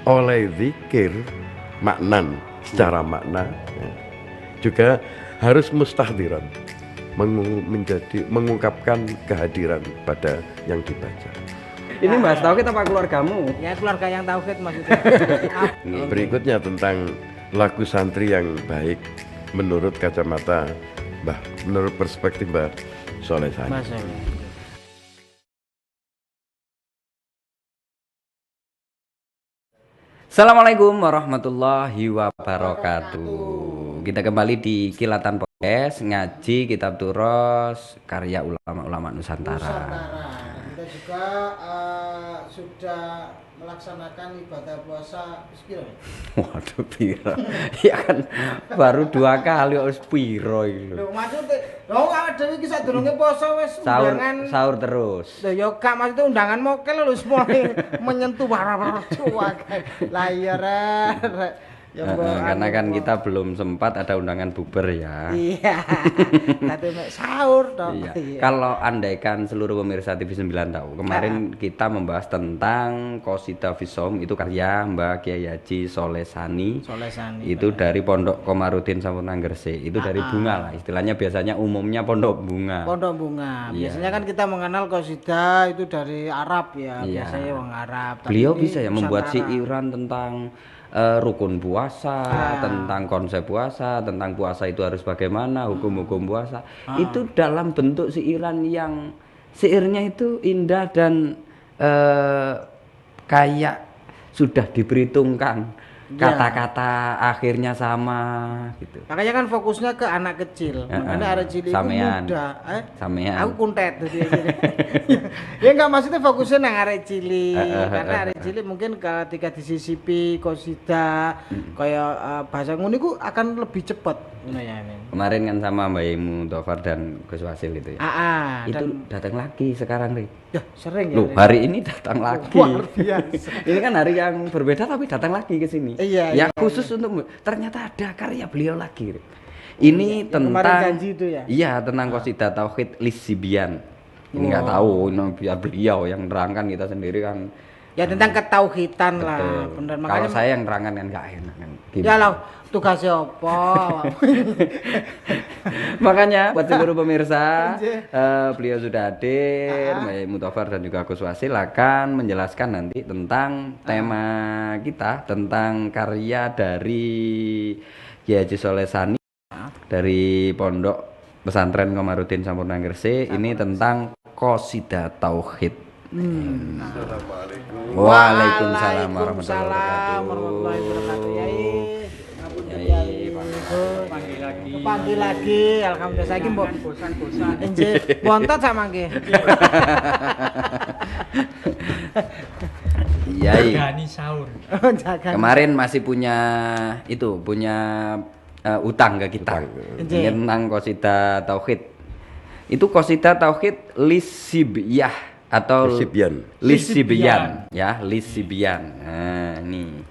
oleh zikir maknan secara makna ya, juga harus mustahdiran mengungkapkan kehadiran pada yang dibaca. Ini Mas Tauhid apa keluargamu? Ya keluarga yang tauhid maksudnya. Berikutnya tentang lagu santri yang baik menurut kacamata menurut perspektif Mbah Soleh Sani. Assalamualaikum warahmatullahi wabarakatuh. Kita kembali di Kilatan Podcast, ngaji kitab turos karya ulama-ulama Nusantara. Kita juga sudah melaksanakan ibadah puasa sepiro. Waduh piro. Ya kan baru 2 kali harus piro iki lho. Lho maksudnya, lho awake dhewe iki sadurunge poso wis undangan Sahur terus. Lho ya gak maksudnya undangan mokel lho mulai menyentuh warna-warna cuakan. Lah iya rek. Ya Karena kan kita belum sempat ada undangan buber ya. Iya. Tadi mek sahur toh. Iya. Kalau andaikan seluruh pemirsa TV 9 tahu, kemarin kita membahas tentang Qasidah Fisom, itu karya Mbah Kiai Haji Soleh Sani. Itu dari Pondok Komarudin Sampurna Gresik. Itu dari bunga lah, istilahnya biasanya umumnya pondok bunga. Pondok bunga. Iya. Biasanya kan kita mengenal qasidah itu dari Arab ya, Iya. biasanya orang Arab. Tapi Beliau ini bisa ya membuat Nusantara. siiran tentang rukun puasa, tentang konsep puasa, tentang puasa itu harus bagaimana, hukum-hukum puasa. Itu dalam bentuk siiran yang syairnya itu indah dan kayak sudah diperhitungkan. Kata-kata akhirnya sama gitu. Makanya kan fokusnya ke anak kecil. Makanya arek cilik itu Sampean. muda. Sampean. Aku kuntet tuh dia. Ya enggak maksudnya fokusnya nang arek cilik. Karena arek cilik mungkin ketika disisipi qasidah kayak bahasa ngono iku akan lebih cepat ngono ya ini. Kemarin kan sama Mbak Imu Tofar dan Gus Wasil itu ya. Itu datang lagi sekarang nih. Ya sering ya. Loh, hari ini datang lagi. Luar biasa. Ini kan hari yang berbeda tapi datang lagi ke sini. Iya, Ya iya, khusus untuk ternyata ada karya beliau lagi. Ini yang kemarin tentang janji itu ya? Iya, tentang Qasidah Tauhid Lisibian. Ini nggak tahu, ini biar beliau yang nerangkan, kita sendiri kan. Ya tentang ketauhidan lah, Betul. bener. Kalau Makanya saya yang nerangkan kan nggak enak kan. ya lah tugasnya apa? Makanya buat seluruh pemirsa, beliau sudah hadir, Mbak Mutofar dan juga Gus Wasil akan menjelaskan nanti tentang tema kita, tentang karya dari Kiai Haji Soleh Sani dari Pondok Pesantren Komarudin Sampurna Gresik. Ini tentang Qasidah Tauhid. Waalaikumsalam warahmatullahi wabarakatuh. Yai, panggil lagi, alhamdulillah saiki mbok bosan-bosan. Nggih, bontot sak mangke. Yai. Gani sahur. Kemarin masih punya utang ke kita. Ini tentang Qasidah Tauhid. Itu Qasidah Tauhid Lisibiyah atau Lisibian ya, Lisibian. Nah, ini.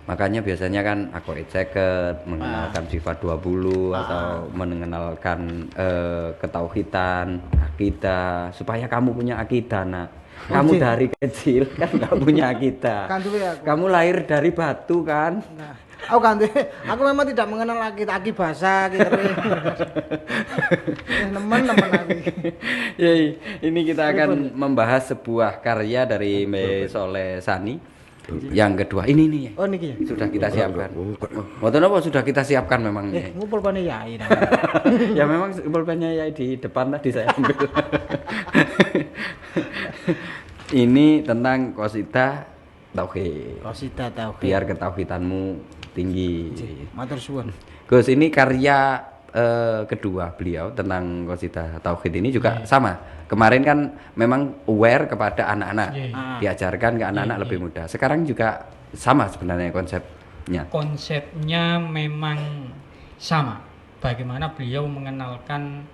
Makanya biasanya kan akoid seket, mengenalkan sifat 20 atau mengenalkan ketauhidan, akidah, supaya kamu punya akidah, nak. Kamu dari kecil kan nggak punya akidah. Kamu lahir dari batu kan? Nah, aku memang tidak mengenal aki bahasa gitu. Nemen-nemen aku. Ya, ini kita akan membahas sebuah karya dari Mbak Soleh Sani. Yang kedua ini nih. Oh niki ya. Sudah kita siapkan. Mboten apa sudah kita siapkan memang nih. Ngumpul pane yai. Ya memang pulpennya ya di depan tadi saya ambil. Ini tentang Qasidah Tauhid. Qasidah Tauhid. Biar ketauhidanmu tinggi. Matur suwun. Gus, ini karya kedua beliau tentang Qasidah Tauhid ini juga sama. Kemarin kan memang aware kepada anak-anak, diajarkan ke anak-anak lebih muda. Sekarang juga sama sebenarnya konsepnya. Konsepnya memang sama. Bagaimana beliau mengenalkan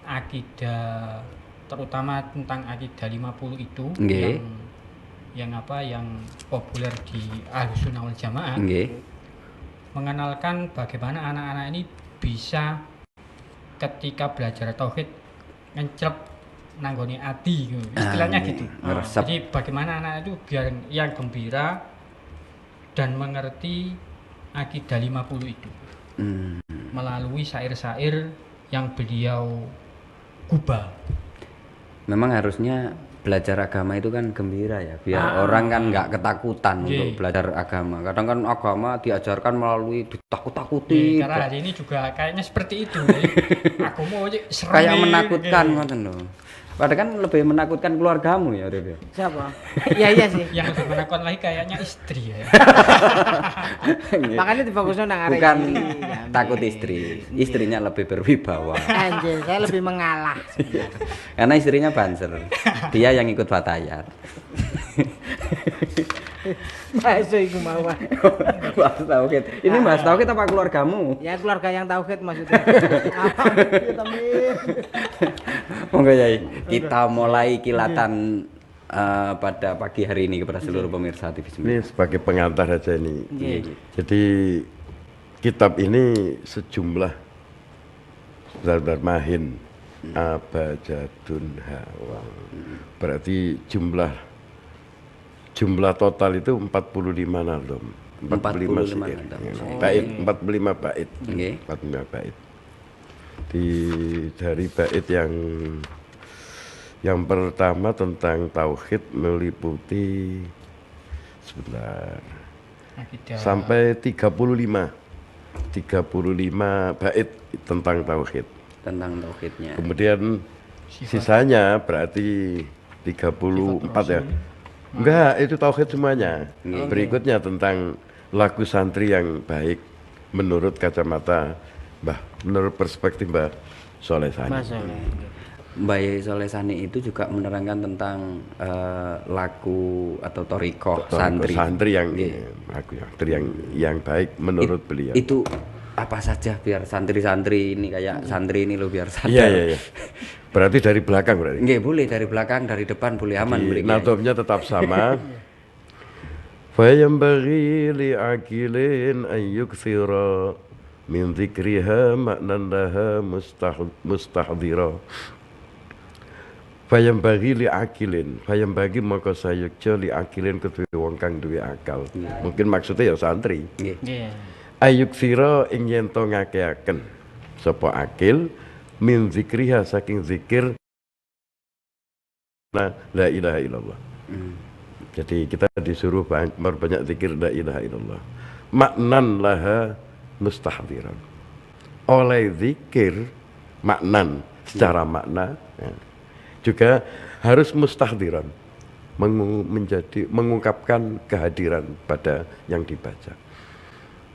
akidah, terutama tentang akidah 50 itu yang populer di Ahlussunnah wal Jamaah. Mengenalkan bagaimana anak-anak ini bisa ketika belajar tauhid ngencrep nanggoni ati gitu. Istilahnya gitu. Ngeresep. Jadi bagaimana anak itu biar yang gembira dan mengerti akidah 50 itu melalui syair-syair yang beliau gubah. Memang harusnya belajar agama itu kan gembira ya, biar orang kan nggak ketakutan untuk belajar agama. Kadang kan agama diajarkan melalui ditakut-takuti. Karena hari ini juga kayaknya seperti itu. Aku mau serem Kayak menakutkan ngoten loh. Padahal kan lebih menakutkan keluargamu ya, Rif. Siapa? Iya sih. Yang lebih menakutkan lagi kayaknya istri ya. Makanya difokusnya nang arek. Bukan Ya, takut istri, istrinya lebih berwibawa. Anjir, saya lebih mengalah. Karena istrinya banser, dia yang ikut batayat. Masuk iku mawon. Bahas tauhid. Ini bahas tauhid apa keluargamu? Ya keluarga yang tauhid maksudnya. Ya temen. Monggo Yai, kita mulai kilatan pada pagi hari ini kepada seluruh pemirsa TV Ini 9. sebagai pengantar aja ini. Iya. Jadi kitab ini sejumlah Mahin Abajadun Hawang. Berarti jumlah total itu 45 nalom. 45 syair. Bait, 45 bait. Nggih. 45 bait. Dari bait yang pertama tentang tauhid meliputi sebentar Akidah. sampai 35 bait tentang tauhid. Tentang tauhidnya. Kemudian sisanya berarti 34 ya. Enggak, itu tauhid semuanya. Berikutnya tentang lagu santri yang baik menurut kacamata menurut perspektif Mbah Soleh Sani. Mbak Soleh Sani itu juga menerangkan tentang lagu atau torikoh santri. Santri yang lagu santri yang baik menurut beliau. Itu apa saja biar santri-santri ini kayak santri ini lo biar sadar. Iya. Berarti dari belakang berarti. Nggih, boleh dari belakang, dari depan boleh aman boleh. Nadomnya tetap sama. Fayambaghi li'aqilin an yukthira min dzikriha ma'nan laha mustahdira. Fayambaghi li'aqilin, fayambaghi maka sayekja li'aqilin kedue wong kang duwe akal. Mungkin maksudnya ya santri. Nggih. Ayuksira ing yen to ngakeaken sapa akil min zikriha saking zikir la ilaha illallah. Jadi kita disuruh banyak zikir la ilaha illallah. Maknan laha mustahdiran. Oleh zikir maknan secara makna juga harus mustahdiran, mengungkapkan kehadiran pada yang dibaca.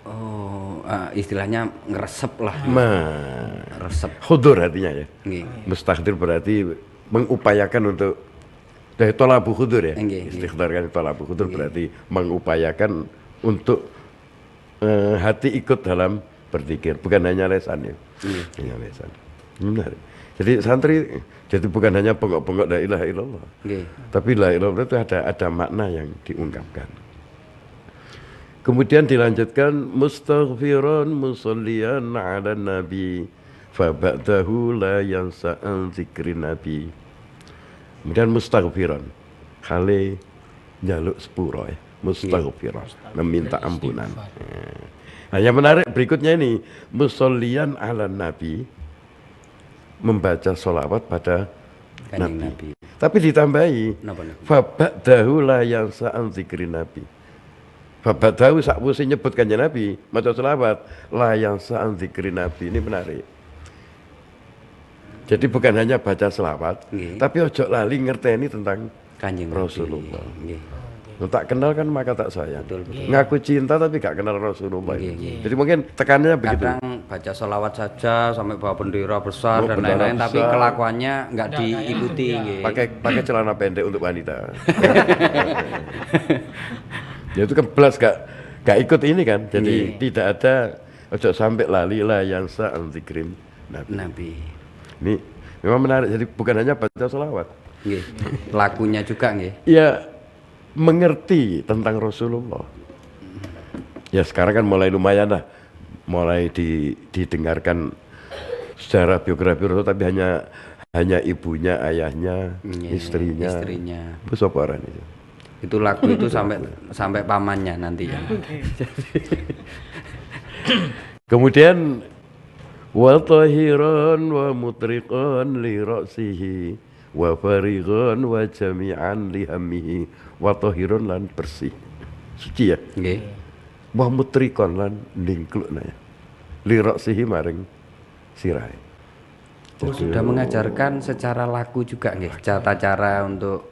Oh, istilahnya ngeresep lah. Resep. Hudur artinya ya. Nggih. Mustahdir berarti mengupayakan untuk dari tolabu hudur ya. Nggih. Istighfar kan tolabu hudur berarti mengupayakan untuk hati ikut dalam berzikir, bukan hanya lesan ya. Hanya lesan. Benar. Jadi santri jadi bukan hanya bengok-bengok la ilaha illallah. Nggih. Tapi la ilaha illallah itu ada makna yang diungkapkan. Kemudian dilanjutkan mustaghfiran musalliyan ala nabi fa ba'dahu la yansa'an zikrin nabi. Kemudian mustaghfiran kali njaluk sepuro ya. Mustaghfiran meminta ampunan. Nah, yang menarik berikutnya ini musalliyan ala nabi membaca sholawat pada nabi. Tapi ditambahi fa ba'dahu la yansa'an zikrin nabi. Bapak tahu sakwuse nyebut kanjeng Nabi, maca selawat, la yang sa'an zikri Nabi. Ini menarik. Jadi bukan hanya baca selawat, tapi ojo lali ngerteni tentang Kanjeng Rasulullah. Nggih. Tak kenal kan maka tak sayang. Betul. Ngaku cinta tapi gak kenal Rasulullah. Jadi mungkin tekanannya begitu. Kadang baca sholawat saja sampai bawa bendera besar dan bendera lain-lain, tapi besar. kelakuannya nggak diikuti. Nggih. Pakai celana pendek untuk wanita. Ya itu kan belas gak ikut ini kan. Jadi tidak ada ojo sampai lali lah yang sa'an zikrin Nabi. Ini memang menarik. Jadi bukan hanya baca sholawat. Nggih. Lakunya juga nggih. Ya mengerti tentang Rasulullah. Ya sekarang kan mulai lumayan lah. Mulai didengarkan secara biografi Rasul, tapi hanya hanya ibunya, ayahnya, istrinya. Itu sapa arane itu? Itu lagu itu sampai pamannya nanti ya. Kemudian wa tahiran wa mutriqan li ra'sihi wa farighan wa jami'an li hammihi wa tahiran lan bersih. Suci ya? Nggih. Wa mutriqan lan ningklukna ya. Li ra'sihi maring sirahe. Sudah mengajarkan secara laku juga nggih, tata cara untuk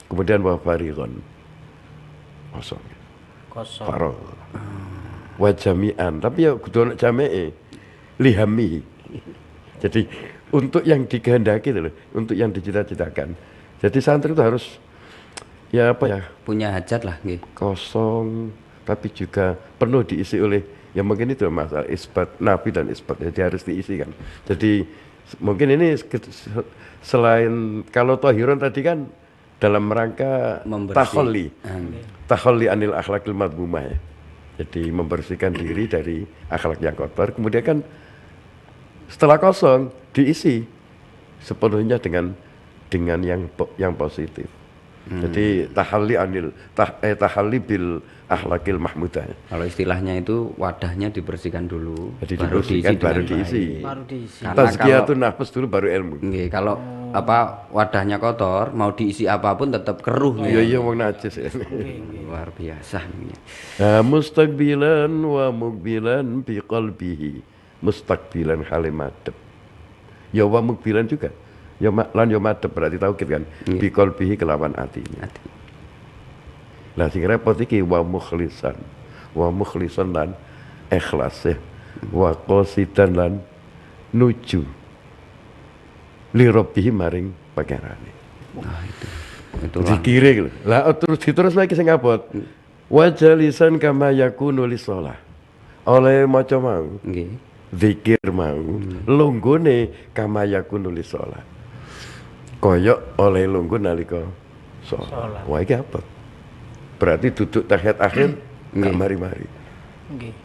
Kemudian wa farighan. Kosong. Faragh. Wa jami'an, tapi ya kudu ana jami'e. Li hammihi. Jadi untuk yang dikehendaki itu loh, untuk yang dicita-citakan. Jadi santri itu harus ya apa ya, punya hajat lah nggih. kosong tapi juga penuh diisi oleh ya mungkin itu masalah isbat nafi dan isbat, jadi harus diisi kan. Jadi mungkin ini selain kalau tohiron tadi kan dalam rangka taholli anil akhlakil madmumah ya. Jadi membersihkan diri dari akhlak yang kotor, kemudian kan setelah kosong diisi sepenuhnya dengan yang positif. Jadi tahalli bil akhlakil mahmudah. Kalau istilahnya itu wadahnya dibersihkan dulu, Jadi dibersihkan baru diisi. Karena Tazkiyatun nafs dulu baru ilmu. nggih, kalau wadahnya kotor, mau diisi apapun tetap keruh. Iya wong najis ya. Luar biasa nih. Mustaqbilan wa mukbilan bi qalbihi. Mustaqbilan halim madhep. Ya wa mukbilan juga. Ya lan ya madhep berarti tauhid kan. Bi qalbihi kelawan atinya. Lah sing repot iki wa mukhlisan. Wa mukhlisan lan ikhlas ya. Wa qasidan lan nuju li rabbihi maring pangerane. Nah, itulah. Dikire gitu. Lah terus diterus lagi sing abot. Wa jalisan kama yakunu li shalah. Oleh maca mau. Nggih. Zikir mau. Lunggune kama yakunu li shalah. Koyok oleh lungguh nalika shalah. Wah iki apa? Berarti duduk tahiyat akhir enggak mari-mari. Nggih.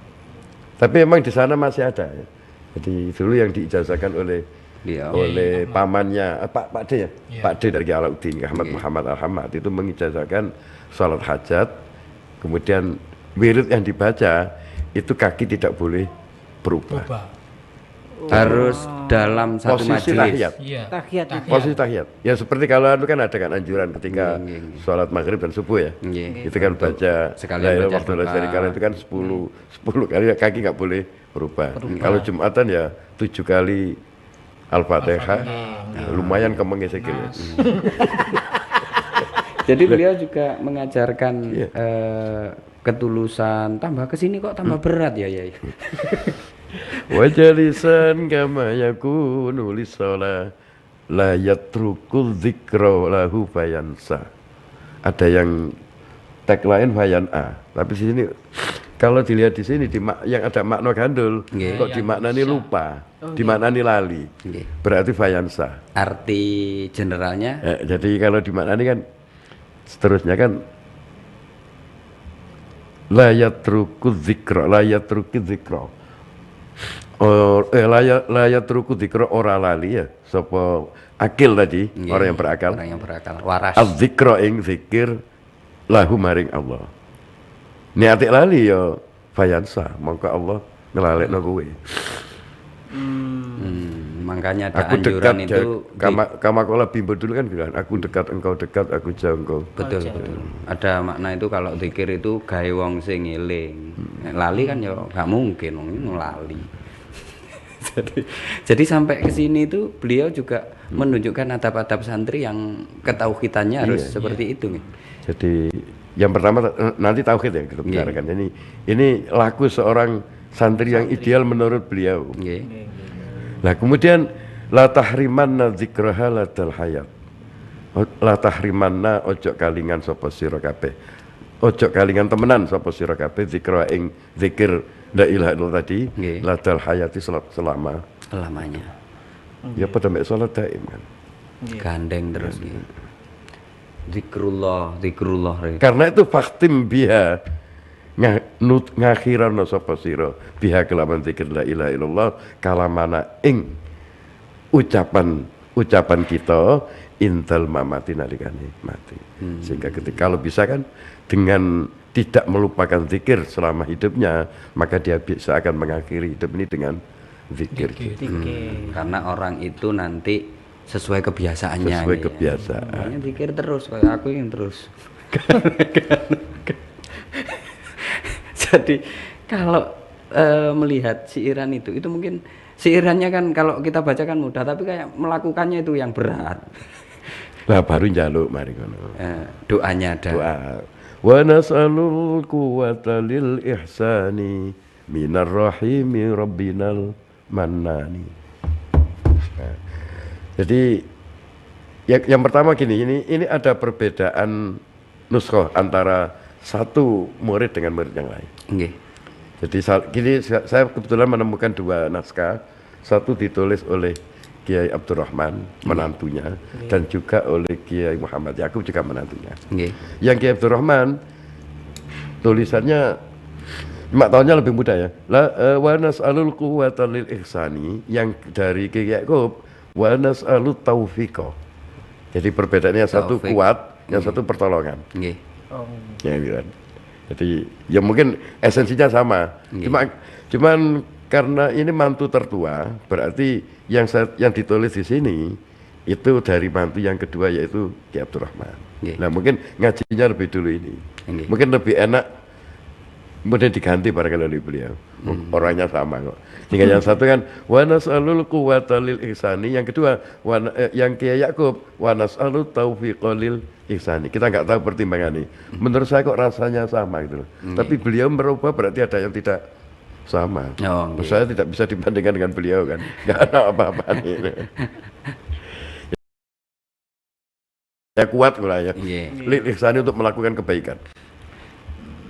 Tapi memang di sana masih ada ya. Jadi dulu yang diijazahkan oleh pamannya Pak D ya. Pak D dari Alauddin Muhammad Al-Hamad itu mengijazahkan salat hajat. Kemudian wirid yang dibaca itu kaki tidak boleh berubah. Harus dalam satu posisi majelis. Tahiyat. Posisi tahiyat. Ya seperti kalau kan ada kan anjuran ketika sholat maghrib dan subuh ya. Nggih. Itu kan baca Sekalian baca waktu dari kalian itu kan 10 kali kaki nggak boleh berubah. Kalau Jumatan ya 7 kali Al-Fatihah. Lumayan kemengnya sekali. Jadi beliau juga mengajarkan ketulusan. Tambah kesini kok tambah berat ya. Wa jalisan kama yakunu lis-shalah la yatrukul dzikra lahu fayansa. Ada yang tagline fayan'a. Tapi di sini kalau dilihat di sini yang ada makna gandul, kok dimaknani lupa, dimaknani lali. Berarti fayansa. Arti generalnya Jadi kalau dimaknani kan seterusnya kan la yatrukul dzikra, la yatrukul dzikra. La yatruku dzikra ora lali ya sapa akil tadi orang yang berakal waras az-dzikra ing zikir lahu maring Allah niate lali ya fayansa mongko Allah ngelalekno kowe makanya ada aku dekat anjuran itu kama kala bimbo dulu kan bilang aku dekat engkau dekat aku jauh engkau betul ada makna itu kalau zikir itu gawe wong sing eling lali kan ya gak mungkin wong lali. Jadi sampai ke sini itu beliau juga menunjukkan adab-adab santri yang ketauhidannya harus seperti itu nih. Jadi yang pertama nanti tauhid ya kita bicarakan. Ini laku seorang santri yang ideal menurut beliau. Nah kemudian la tahrimanna dzikraha ladal hayat. La tahrimanna ojo kalingan sapa sira kabeh. Ojo kalingan temenan sapa sira kabeh zikra ing zikir la ilaha illallah tadi ladal hayati selamanya. Ya pada mek salat daim kan. Gandeng terus gitu. Zikrullah. Karena itu faktim biha ngakhiran sapa sira biha kelaman zikir la ilaha illallah kalamana ing ucapan kita intal mamati nalikane mati. Sehingga ketika kalau bisa kan dengan tidak melupakan zikir selama hidupnya, maka dia bisa akan mengakhiri hidup ini dengan zikir. Karena orang itu nanti sesuai kebiasaannya. Sesuai kebiasaan. Makanya zikir terus, kayak aku yang terus. Jadi kalau melihat siiran itu mungkin siirannya kan kalau kita baca kan mudah, tapi kayak melakukannya itu yang berat. Nah baru njaluk mari ngono. Doanya ada. Doa. Wa nas'alul quwwata lil ihsani minar rahimi rabbinal mannani. Nah, jadi yang pertama gini, ini ada perbedaan nuskhoh antara satu murid dengan murid yang lain. Nggih. Jadi gini, saya kebetulan menemukan dua naskah, satu ditulis oleh Kiai Abdurrahman menantunya dan juga oleh Kiai Muhammad Yakub juga menantunya. Yang Kiai Abdurrahman tulisannya tahunnya lebih muda ya. Wa nas'alul quwwata lil ihsani, yang dari Kiai Yakub wa nas'alut taufiqa. Jadi perbedaannya satu kuat, yang satu pertolongan. Ya gitu kan. Jadi ya mungkin esensinya sama. Cuman karena ini mantu tertua, berarti yang ditulis di sini itu dari mantu yang kedua yaitu Ki Abdurrahman. Nah mungkin ngajinya lebih dulu ini. Mungkin lebih enak kemudian diganti barangkali oleh beliau. Orangnya sama kok. Sehingga yang satu kan wa nas'alul quwwata lil ihsani, yang kedua yang Kiai Yakub wa nas'alut taufiqa lil ihsani. Kita nggak tahu pertimbangan ini. Menurut saya kok rasanya sama gitu loh. Tapi beliau merubah berarti ada yang tidak sama. Saya tidak bisa dibandingkan dengan beliau kan. Nggak ada apa-apa nih. Ya kuat lah ya. Lil ihsani untuk melakukan kebaikan.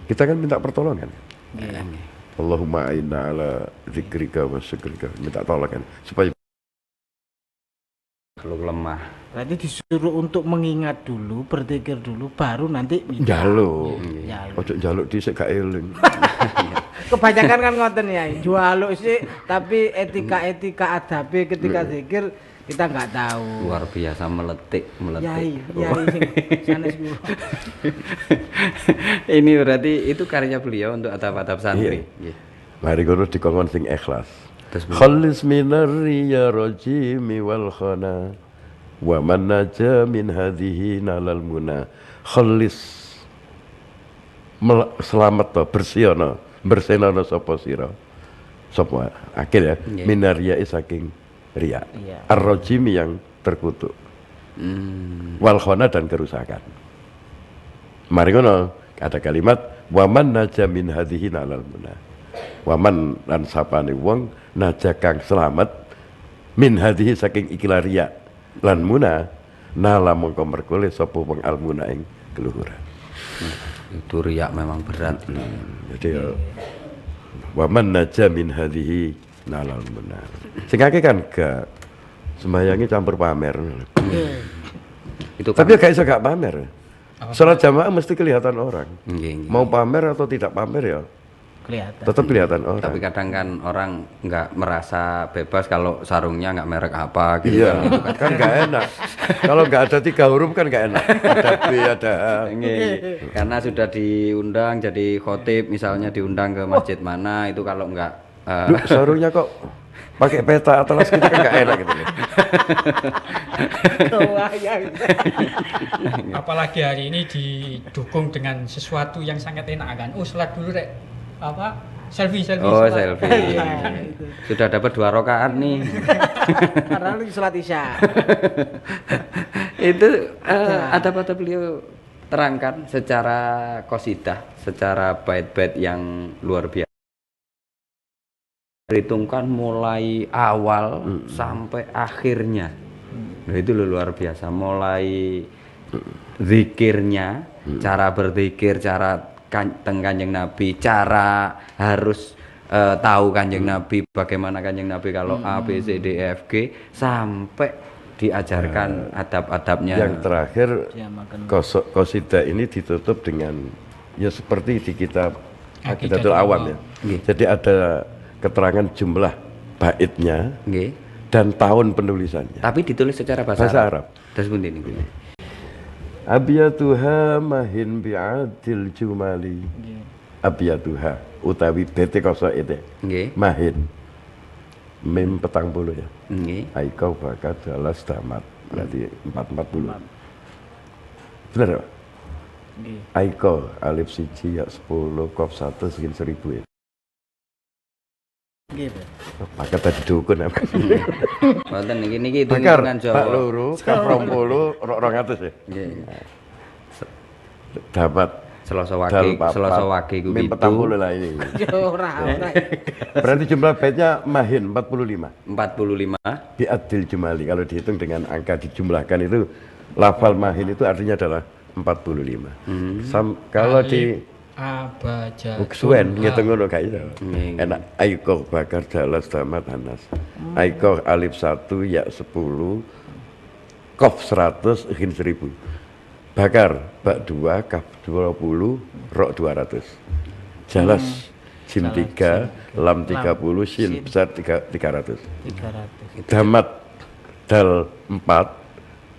Kita kan minta pertolongan. Allahumma a'inna ala zikrika wa syukrika. Minta tolong kan supaya kalau lemah. Berarti disuruh untuk mengingat dulu, berzikir dulu, baru nanti njaluk. Ojo njaluk dhisik gak eling. Kebanyakan kan ngoten ya, njaluk sih, tapi etika adabe ketika zikir kita nggak tahu. Luar biasa meletik. Yai sanes guru. Ini berarti itu karya beliau untuk adab-adab santri. Mari guru dikongkon sing ikhlas. Khalis minar riya rajimi wal khana wa man naja min hadhihi nalal muna. Khalis selamat to, bersihana, bersihana sapa sira. Sapa akhir ya, minar riya saking riya. Ar-rajimi yang terkutuk. Wal khana dan kerusakan. Mari ngono ada kalimat wa man naja min hadhihi nalal muna. Waman lan sapane wong naja kang selamat min hadhihi saking ikilah riya lan muna nala mongko merkole sapa wong almuna ing keluhuran. Itu riya memang berat. Jadi waman naja min hadhihi nalal muna. Sing akeh kan gak sembayangi campur pamer. Itu kan. Tapi gak iso gak pamer. Salat jamaah mesti kelihatan orang. Mau pamer atau tidak pamer ya kelihatan. Tetap kelihatan orang. Tapi kadang kan orang nggak merasa bebas kalau sarungnya nggak merek apa gitu. Iya, kan nggak enak. Kalau nggak ada 3 huruf kan nggak enak. Ada B, ada A. Karena sudah diundang jadi khotib, misalnya diundang ke masjid mana, itu kalau nggak sarungnya kok pakai peta atlas gitu kan nggak enak gitu. Apalagi hari ini didukung dengan sesuatu yang sangat enak kan. Sholat dulu rek. Selfie. Oh, selfie. Sudah dapat 2 rakaat nih. Karena lu sholat isya. Itu ada beliau terangkan secara qasidah, secara bait-bait yang luar biasa. Perhitungkan mulai awal sampai akhirnya. Nah, itu luar biasa. Mulai zikirnya, cara berzikir, cara Kanjeng Nabi, cara harus tahu Kanjeng Nabi, bagaimana Kanjeng Nabi kalau A, B, C, D, E, F, G, sampai diajarkan adab-adabnya. Yang terakhir qasidah ini ditutup dengan ya seperti di kitab Aqidatul Awam ya. Jadi ada keterangan jumlah baitnya dan tahun penulisannya. Tapi ditulis secara bahasa Arab. Terus pundi niku? Abiyatuha mahin bi'adil jumali. Abiyatuha utawi bete koso itu. Nggih. Mahin. Mim 40 ya. Nggih. Aikau bakat dalas damat. Berarti 440. Benar Pak? Nggih. Aiko alif siji ya 10 kof 1 segini 1000 ya. Nggih, Pak. Paket tadi dukun apa? Wonten niki Bakar hitungan Pak Jawa. loro kaf 20 200 ya. Nggih. Dapat Selasa dal wage ku mim 7. 40 lah ini. Yo ora. Berarti jumlah baitnya mahin 45. 45. Bi'adil jumali kalau dihitung dengan angka dijumlahkan itu lafal mahin itu artinya adalah 45. Kalau di Abajadun Uksuwen ngitung ngono gak iso. Nggih. Enak aiko bakar dalas damat hanas. Aiko alif 1 ya 10 kof 100 ghin 1000. Bakar bak 2 kaf 20 rok 200. Jalas jim 3 lam 30 shin besar 300. 300. Damat dal 4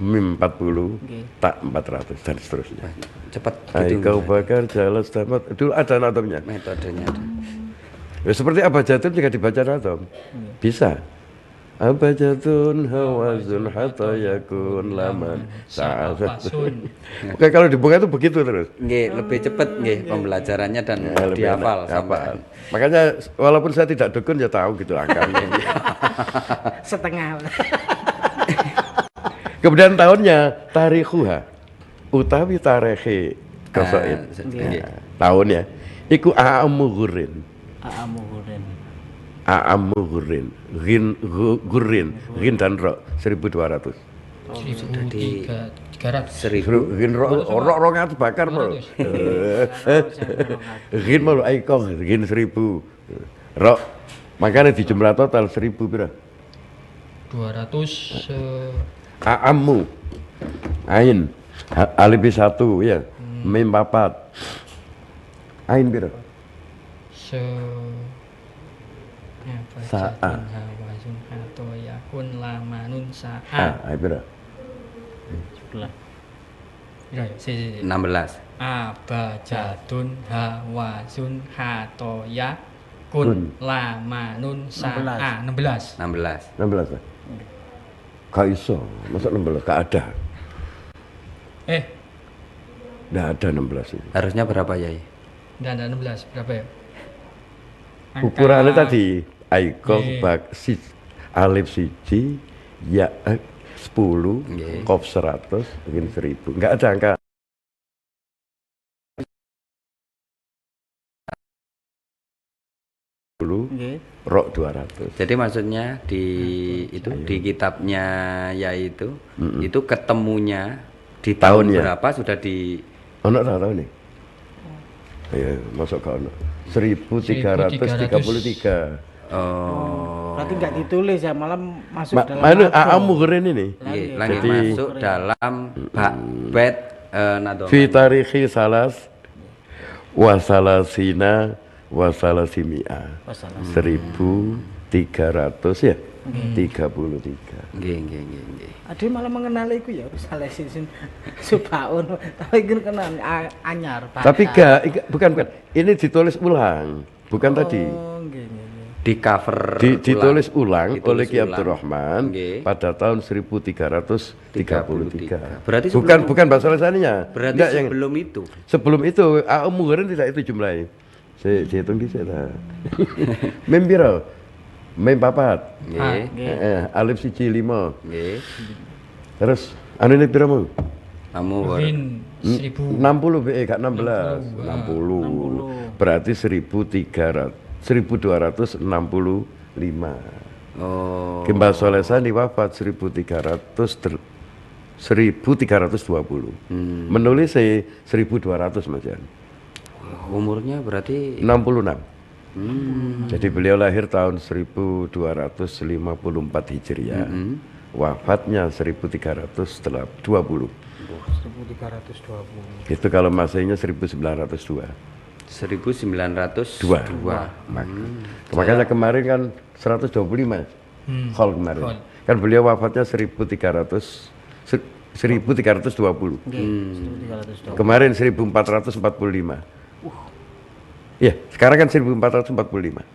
mim 40 tak 400 dan seterusnya. Cepet Aiko bakar jalas damat dulu ada natomnya. metodenya. Ya, seperti abajadun juga dibaca natom. Bisa. Abajadun hawazun hatta yakun laman sa'asun. Oke, kalau dibuka itu begitu terus. Nggih, lebih cepet nggih pembelajarannya dan Lebih dihafal enak, sampai. hafal. Makanya walaupun saya tidak dukun ya tahu gitu angkanya. Setengah. Kemudian tahunnya tarikhuha utawi tarehe kosoin. Nggih. Tahunnya iku a'amu gurin. Amuhurin. A'amu gurin. Gurin dan ro 1200. 1.300. 1000. Gin ro 200 bakar mau. Gin mau aiko gin 1000. Ro makanya di jumlah total 1000 pira? 200 A'amu ain alif 1 ya mim 4 ain pira? Sa'a. Hawazun hato yakun lamanun sa'a. Ain pira? Ya, si 16. abajadun hawazun hato yakun lamanun sa'a. 16. 16. 16 lah. Gak iso, masa 16 gak ada. Nggak ada 16 ini. Harusnya berapa Yai? Dan ada 16 berapa ya? Ukurannya tadi aiko Nggih. bak alif siji ya 10 Nggih. kof 100 mungkin 1000. Enggak ada angka. Nggih. Rok 200. Jadi maksudnya di di kitabnya Yai itu ketemunya di tahun Tahunnya. berapa sudah di Ono tak tahu nih? Ya, masuk ke ono. 1333. oh Berarti nggak ditulis ya, malah masuk dalam Anu nado. aamu keren ini. nggih, lagi Jadi- masuk dalam bait nadoman. Fi tarikhi salas wasalasina wasalasimia. 1300 ya? 33. Nggih, nggih, nggih, nggih. Ade malah mengenal iku ya salah sin Subaun. Tapi iku kenal anyar. Tapi bukan. Ini ditulis ulang, bukan tadi. Oh, nggih, nggih, nggih. Di cover Ditulis ulang oleh Ditulis Ki ulang. Abdurrahman Nggih. pada tahun 1333. Berarti bukan bahasa lisannya. Berarti Enggak, yang sebelum itu. sebelum itu Muharin tidak itu jumlahnya. Saya hitung di sana. Mim piro? Mim 4. Nggih. Alif siji 5. Nggih. Terus anu ini piro mau? Kamu Mungkin 1000. 60 BE gak 16. 60. Berarti 1265. oh Kimbal Solesani wafat 1320. Menulis 1200 Mas Jan. umurnya berarti 66. Jadi beliau lahir tahun 1254 Hijriah. Wafatnya 1320. 1320. Itu kalau Masehinya 1902. 1902. Makanya kemarin kan 125. Khol kemarin. Khol. Kan beliau wafatnya 1320. Nggih, 1320. Kemarin 1445. Ya, sekarang kan 1445.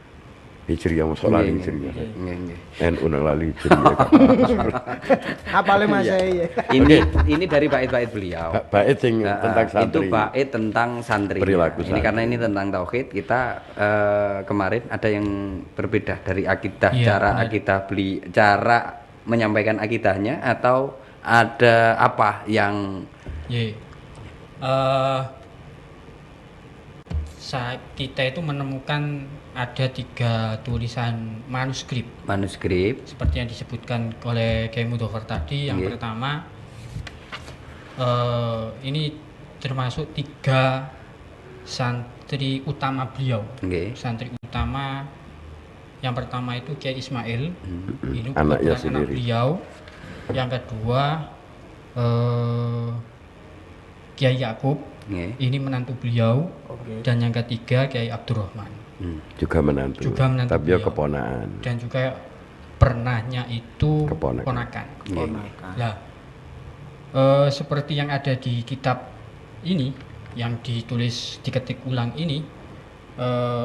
Hijriah masalah Hijriah. NU nang lali Hijriah. Apale Mas ya. Ini dari bait-bait beliau. Bait sing tentang santri. Itu bait tentang santri. Perilaku Ini santri. karena ini tentang tauhid, kita kemarin ada yang berbeda dari akidah, Iya, cara menyampaikan akidahnya, atau ada apa yang kita itu menemukan ada 3 tulisan manuskrip seperti yang disebutkan oleh Kiai Mudofar tadi. Yang pertama ini termasuk 3 santri utama beliau. Santri utama yang pertama itu Kiai Ismail, ini Anaknya anak sendiri. beliau. Yang kedua Kiai Yakub, ini menantu beliau. Dan yang ketiga Kiai Abdurrahman, Juga menantu. Tapi ya beliau. keponaan. Dan juga pernahnya itu Keponakan. Nah, seperti yang ada di kitab ini, yang ditulis diketik ulang ini,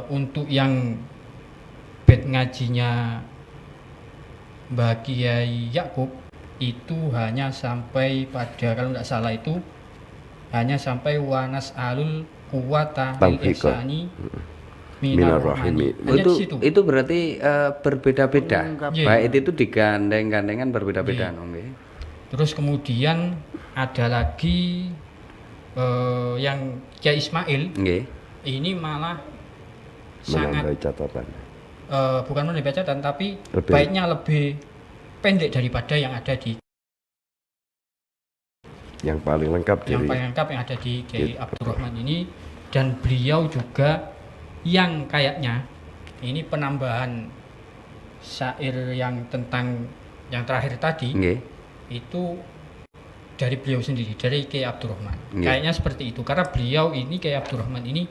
untuk yang bed ngajinya Mbah Kiai Yakub itu hanya sampai pada, kalau tidak salah itu hanya sampai wanas alul kuwata lil ihsani minar rohani. itu berarti berbeda-beda. Bait itu digandeng-gandengan berbeda-beda. Terus kemudian ada lagi yang Kiai Ismail, ini malah sangat Menambahi catatan. bukan menambah catatan, tapi baiknya lebih pendek daripada yang ada di Yang paling lengkap yang paling lengkap yang ada di Kiai Abdurrahman ini. Dan beliau juga yang kayaknya ini penambahan syair yang tentang yang terakhir tadi itu dari beliau sendiri, dari Kiai Abdurrahman. Kayaknya seperti itu, karena beliau ini, Kiai Abdurrahman ini,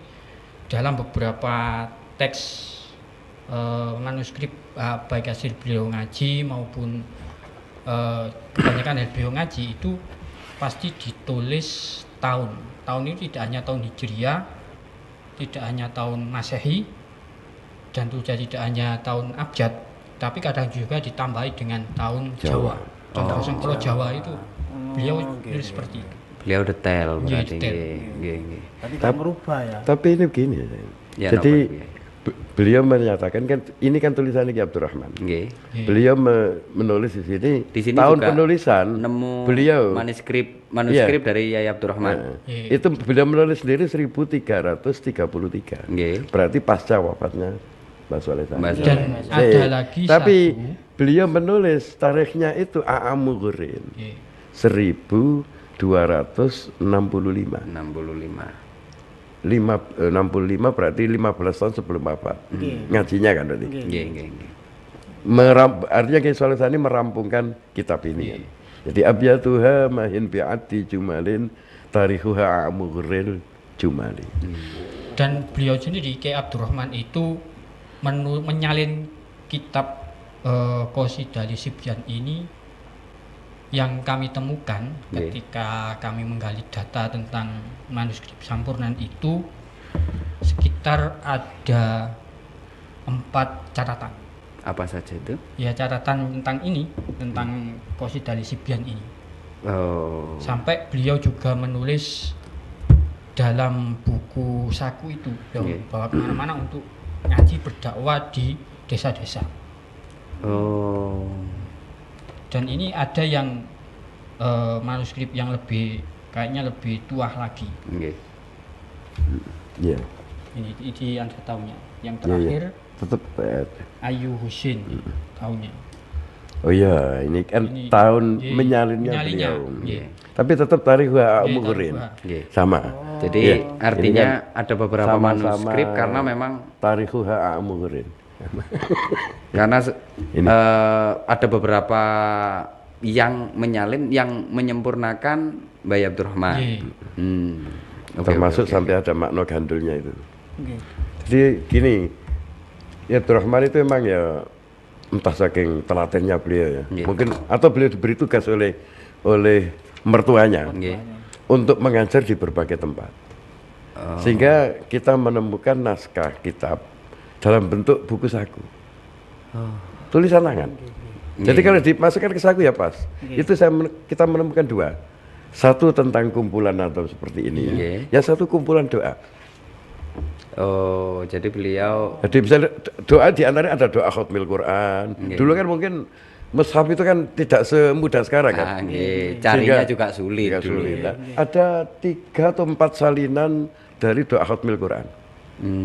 dalam beberapa teks manuskrip baik hasil beliau ngaji maupun kebanyakan hasil beliau ngaji itu pasti ditulis tahun itu tidak hanya tahun Hijriah, tidak hanya tahun Masehi, dan juga tidak hanya tahun Abjad, tapi kadang juga ditambahi dengan tahun Jawa. Contoh kalau Jawa itu beliau nulis seperti itu. Beliau detail berarti. Tadi tak merubah ya. Tapi ini begini. Ya, Jadi beliau menyatakan kan ini kan tulisan Kiai Abdurrahman. Beliau menulis di sini tahun penulisan nemu beliau manuskrip dari Kiai Abdurrahman. Itu beliau menulis sendiri 1333. Berarti pasca wafatnya Mbah Soleh Santri. Dan ada lagi tapi beliau menulis tarikhnya itu A'amughrin 1265. 65 berarti 15 tahun sebelum wafat. Ngajinya kan tadi. Artinya Kiai Soleh Santri merampungkan kitab ini kan. Jadi abyatuha mahin bi'ati jumalin tarikhuha a'mughril jumali. Dan beliau sendiri Kiai Abdurrahman itu menyalin kitab Qasidah Lisibyan ini yang kami temukan ketika kami menggali data tentang manuskrip Sampurnan itu sekitar ada 4 catatan. Apa saja itu? Ya, catatan tentang ini, tentang Qasidah Lisibyan ini. Sampai beliau juga menulis dalam buku saku itu, bawa kemana-mana untuk ngaji berdakwah di desa-desa. Dan ini ada yang manuskrip yang kayaknya lebih tua lagi. Ini di Anda tahunnya. Yang terakhir tetap Ayu Husin tahunnya. Oh iya, ini kan tahun menyalinnya beliau. Tapi tetap tarikh A'amughrin. Sama. Jadi artinya ada beberapa manuskrip karena memang tarikh A'amughrin. Karena ada beberapa yang menyalin, yang menyempurnakan Mbah Abdurrahman. Termasuk sampai ada makna gandulnya itu. Jadi gini, ya Abdurrahman itu memang ya entah saking telatennya beliau ya. Nggih. Mungkin atau beliau diberi tugas oleh mertuanya Nggih. untuk mengajar di berbagai tempat. Sehingga kita menemukan naskah kitab dalam bentuk buku saku. Tulisan tangan. Jadi kalau dimasukkan ke saku ya pas. Itu kita menemukan dua. Satu tentang kumpulan atau seperti ini. Yang satu kumpulan doa. Oh, jadi beliau Jadi bisa doa di antaranya ada doa khatmil Quran. Dulu kan mungkin mushaf itu kan tidak semudah sekarang kan. carinya Sehingga- juga sulit Tidak dulu. sulit. Nah, ada 3 atau 4 salinan dari doa khatmil Quran.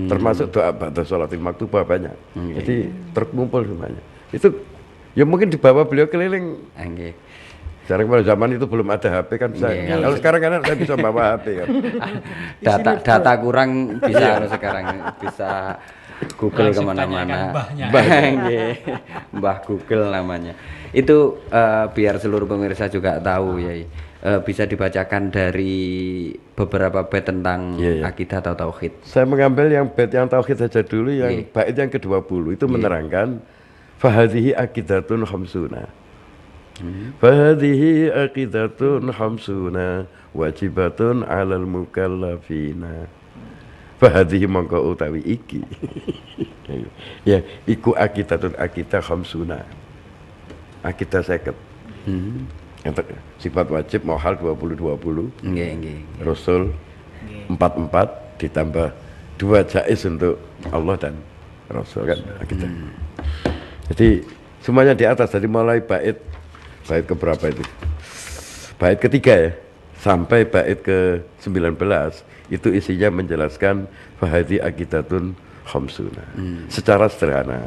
Termasuk doa ba'da sholatil maktubah banyak. Jadi terkumpul semuanya. Itu ya mungkin dibawa beliau keliling. Nggih. Sekarang pada zaman itu belum ada HP kan bisa. Kalau sekarang kan saya bisa bawa HP kan. Data kurang bisa kalau sekarang bisa Google Langsung kemana-mana. tanyakan mbahnya. Nggih. Mbah Google namanya. Itu biar seluruh pemirsa juga tahu ya. Bisa dibacakan dari beberapa bait tentang akidah atau tauhid. Saya mengambil yang bait yang tauhid saja dulu, yang bait yang ke-20 itu menerangkan fahadhihi aqidatun khamsuna. Fahadhihi aqidatun khamsuna wajibatun 'alal mukallafina. Fahadhihi mongko utawi iki. Ya, iku aqidatun aqidah khamsuna. Aqidah 50. Yang sifat wajib mohal 20-20. Nggih. Rasul 44 ditambah 2 jaiz untuk Allah dan Rasul kan kita. Jadi semuanya di atas, dari mulai bait keberapa itu? Bait ketiga ya sampai bait ke-19 itu isinya menjelaskan fahadi aqidatun khamsuna. Secara sederhana.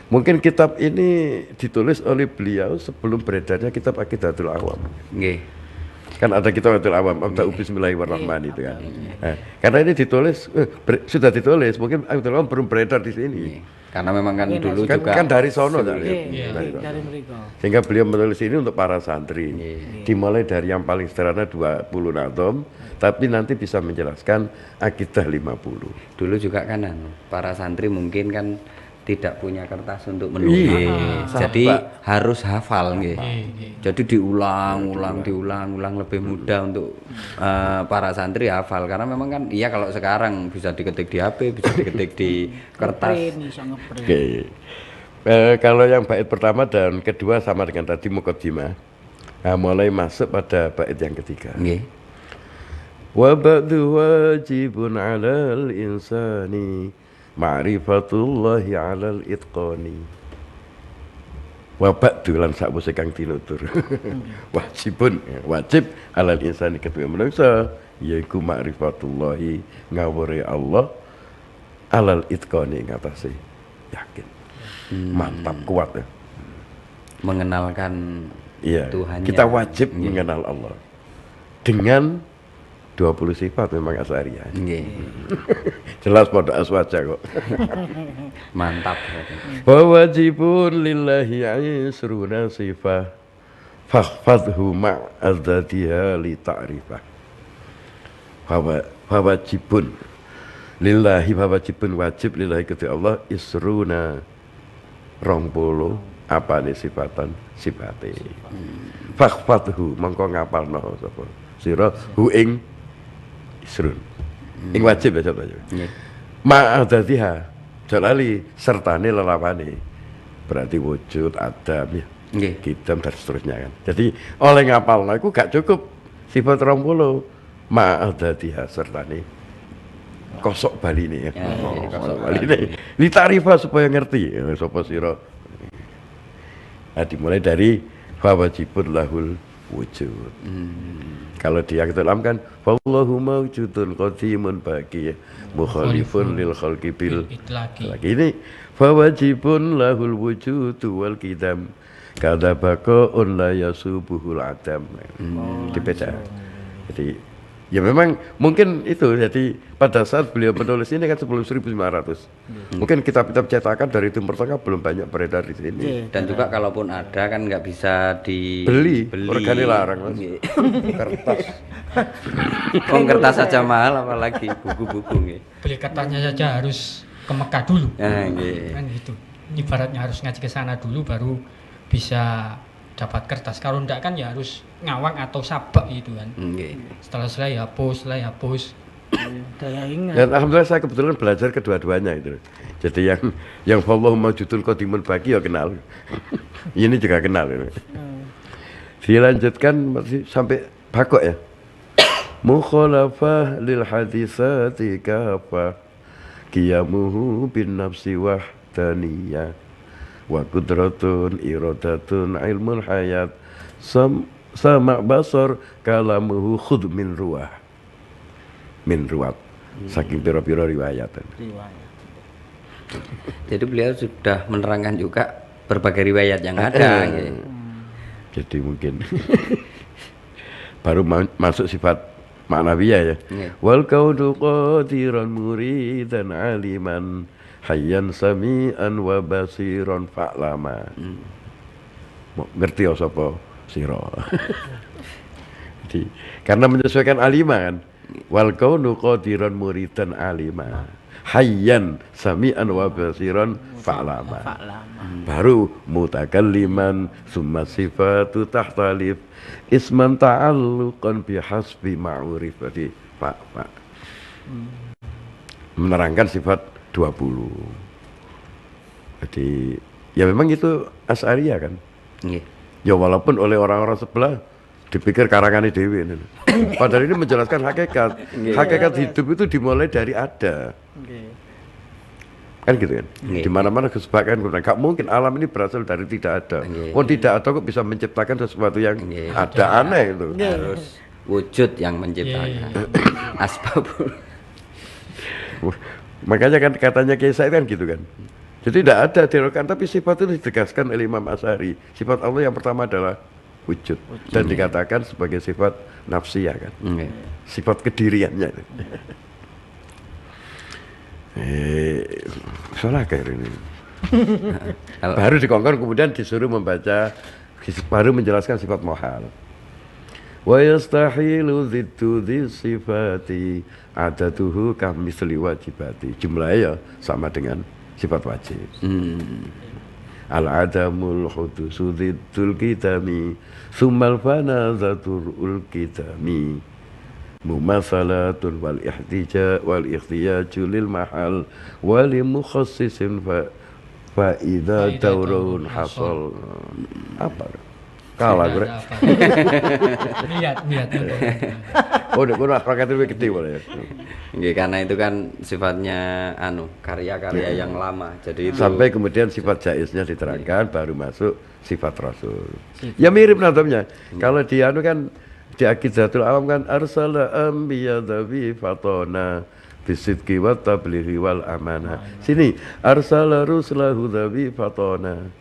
Mungkin kitab ini ditulis oleh beliau sebelum beredarnya kitab Aqidatul Awam. Nggih. Kan ada kitab Aqidatul Awam, Abda'u Bismillahirrahmanirrahim itu kan. Nah, karena ini ditulis, sudah ditulis, mungkin Aqidatul Awam belum beredar di sini. Karena memang kan dulu Kan, juga kan dari sono Dari mereka. Sehingga beliau menulis ini untuk para santri. Dimulai dari yang paling sederhana 20 nadom, tapi nanti bisa menjelaskan akidah 50. dulu juga kan para santri mungkin kan tidak punya kertas untuk menulis. Jadi harus hafal nggih. Jadi diulang lebih mudah untuk para santri hafal karena memang kan iya kalau sekarang bisa diketik di HP, bisa diketik di kertas. Oke. Kalau yang bait pertama dan kedua sama dengan tadi muqaddimah. Nah, mulai masuk pada bait yang ketiga. Nggih. Wa ba'du wajibun 'alal insani ma'rifatullahi 'alal itqani. Wa ba'du lan sakwise kang tinutur. Wajib 'alal insani kedua manusia yaiku ma'rifatullahi ngawure Allah 'alal itqani ngatasi yakin. Mantap kuat ya. Mengenalkan Iya. Tuhannya. Kita wajib mengenal Allah dengan 20 sifat memang asyariah. Nggih. Jelas pada aswaja kok. Mantap. Wa wajibun lillahi isruna sifah fakhfadhu ma'adzatiha li ta'rifah. Wajibun lillahi wajibun wajib lillahi kedua Allah isruna 20 apa nih sifate. Fakhfadhu mongko ngapalno sapa sira hu ing isrun. Ing wajib ya contohnya. Ma'adzatiha jalali sertane lelawane. Berarti wujud adam ya. Nggih. Kidam dan seterusnya kan. Jadi oleh ngapalno iku gak cukup sifat 20 ma'adzatiha sertane kosok baline ya. Kosok baline. Litarifa supaya ngerti sapa sira. Nah, dimulai dari fawajibun lahul wujud. Kalau dia ketelam kan wallahu mawjudun qadimun baqi mukhalifun lil khalqi bil itlaqi. lagi ini fawajibun lahul wujud wal qidam kada baqaun la yasubuhul adam. Dibeda. Jadi ya memang mungkin itu, jadi pada saat beliau menulis ini kan sebelum 1500. Mungkin kitab-kitab cetakan dari Timur Tengah belum banyak beredar di sini. Dan juga kalaupun ada kan nggak bisa dibeli. Beli, organnya larang Mas. Nggih. Kertas. Kertas saja mahal apalagi buku-buku nggih. Beli kertasnya saja harus ke Mekah dulu. Nah, nggih. Kan gitu. ibaratnya harus ngaji ke sana dulu baru bisa dapat kertas. Kalau enggak kan ya harus ngawang atau sabak gitu kan. Setelah selesai hapus. Daya ingat. Dan alhamdulillah saya kebetulan belajar kedua-duanya itu. Jadi yang Allahumma judul qadimun baki ya kenal. Ini juga kenal. Dilanjutkan masih sampai bakok ya. Mukhalafah lil hadisati kafah qiyamuhu bin nafsi wahdaniyah wa qudratun iradatun ilmul hayat sama basar kalamuhu khud min ruah min ruwat saking pira-pira riwayat. Jadi beliau sudah menerangkan juga berbagai riwayat yang ada. Jadi mungkin baru masuk sifat ma'nawiyah ya. Wal kaudu qadiran muridan aliman hayyan sami'an wa basiran fa'lama. Ngerti ya sapa sira. Jadi karena menyesuaikan alima kan. Wal kaudu qadiran muridan alima hayyan sami'an wa basiran fa'lama. Baru mutakalliman summa sifatu tahtalif isman ta'alluqan bihasbi ma'urif. Jadi Pak menerangkan sifat 20. Jadi ya memang itu Asy'ariyah kan. Ya walaupun oleh orang-orang sebelah dipikir karangan dewi ini. Padahal ini menjelaskan hakikat. Hakikat hidup itu dimulai dari ada. Kan gitu kan. Di mana-mana kesepakatan gak mungkin alam ini berasal dari tidak ada. Tidak ada kok bisa menciptakan sesuatu yang ada, aneh itu. Harus wujud yang menciptakan. Asbabul. Makanya kan katanya Kiai Said kan gitu kan. Jadi tidak ada dirokan, tapi sifat itu ditegaskan oleh Imam Asy'ari. Sifat Allah yang pertama adalah wujud dan dikatakan sebagai sifat nafsiyah kan. Sifat kediriannya. Salah kayak ini. Baru dikongkon kemudian disuruh membaca, baru menjelaskan sifat mohal. Wa yastahilu ziddu sifati adatuhu kamisli wajibati. Jumlahnya ya sama dengan sifat wajib. Al-adamul hudusu ziddul kitami summal fana zaturul kitami mumatsalatun wal ihtija wal ikhtiyaju lil mahal wal mukhassisin fa idza daurun hasal. Apa kalah gue lihat oh udah praktek lebih gede boleh karena itu kan sifatnya karya-karya yang lama, jadi itu sampai kemudian sifat jaiznya diterangkan baru masuk sifat rasul. Ya mirip nantinya kalau di kan di Aqidatul Awam kan arsala anbiya dhabi fatona bisidqi wa tablighi wal amanah. Sini arsala rusulahu dhabi fatona